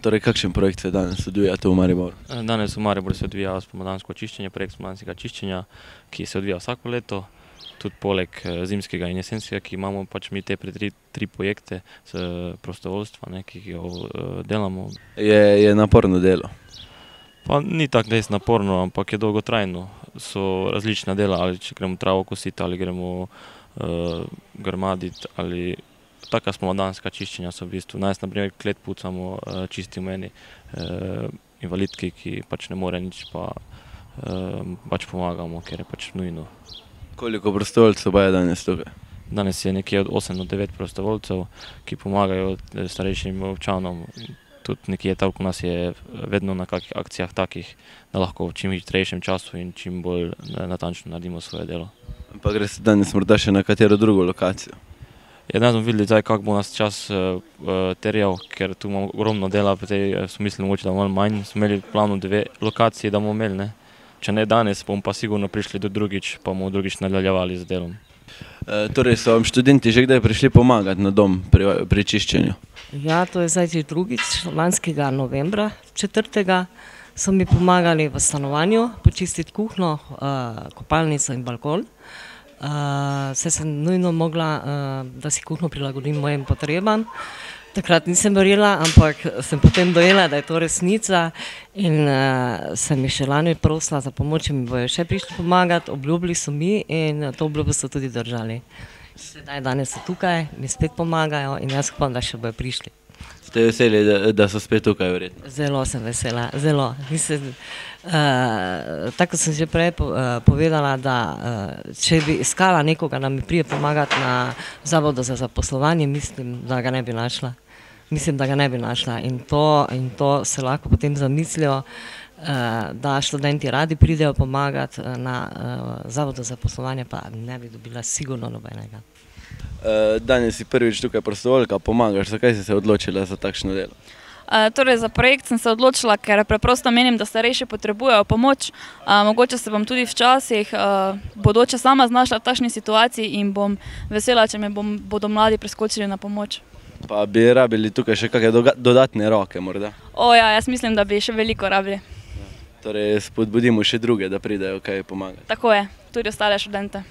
Torej, kakšen projekt se danes odvija tu v Mariboru? Danes v Mariboru se odvija spomladansko čiščenje, projekt spomladanskega čiščenja, ki se odvija vsako leto. Tudi poleg zimskega in jesenskega, ki imamo pač mi te tri projekte s prostovoljstva, ki jo delamo. Je naporno delo? Pa ni tako res naporno, ampak je dolgotrajno. So različna dela, ali če gremo travo kositi, ali gremo grmaditi, ali taka spomladanska čiščenja so v bistvu. Nas, na primer, klet pucamo, čistimo eni invalidki, ki pač ne more nič, pa pač pomagamo, ker je pač nujno. Koliko prostovoljcev pa je danes tukaj? Danes je nekje od 8 do 9 prostovoljcev, ki pomagajo starejšim občanom. Tudi nekje toliko nas je vedno na kakih akcijah takih, da lahko v čim hitrejšem času in čim bolj natančno naredimo svoje delo. Pa gre se danes morda še na katero drugo lokacijo? Danes bomo videli, kako bo nas čas terjal, ker tu imamo ogromno dela, smo mislili mogoče, da malo manj. Smo imeli plano 2 lokacije, da bomo imeli. Če ne danes, bomo pa sigurno prišli do drugič, pa bomo drugič nadaljevali z delom. Torej, so vam študenti že kdaj prišli pomagati na dom pri čiščenju? Ja, to je zdaj že drugič, lanskega novembra, 4. so mi pomagali v stanovanju počistiti kuhno, kopalnico in balkon. Saj sem nujno mogla, da si kuhno prilagodim mojim potrebam. Takrat nisem verjela, ampak sem potem dojela, da je to resnica in sem mi še lani prosila za pomoč, mi bojo še prišli pomagati, obljubili so mi in to obljubo so tudi držali. Sedaj danes so tukaj, mi spet pomagajo in jaz upam, da še bojo prišli. Ste veseli, da so spet tukaj verjetno? Zelo sem vesela, zelo. Tako sem že prej povedala, da če bi iskala nekoga, da mi prije pomagati na Zavodu za zaposlovanje, mislim, da ga ne bi našla. In to se lahko potem zamislijo, da študenti radi pridejo pomagati na Zavodu za zaposlovanje, pa ne bi dobila sigurno nobenega. Danes si prvič tukaj prostovoljka, pomagaš. Zakaj si se odločila za takšno delo? Torej, za projekt sem se odločila, ker preprosto menim, da starejši potrebujejo pomoč. Mogoče se bom tudi včasih bodoče sama znašla v takšni situaciji in bom vesela, če me bodo mladi preskočili na pomoč. Pa bi rabili tukaj še kakšne dodatne roke morda? Ja, jaz mislim, da bi še veliko rabili. Torej, spodbudimo še druge, da pridejo kaj pomagati. Tako je, tudi ostale študente.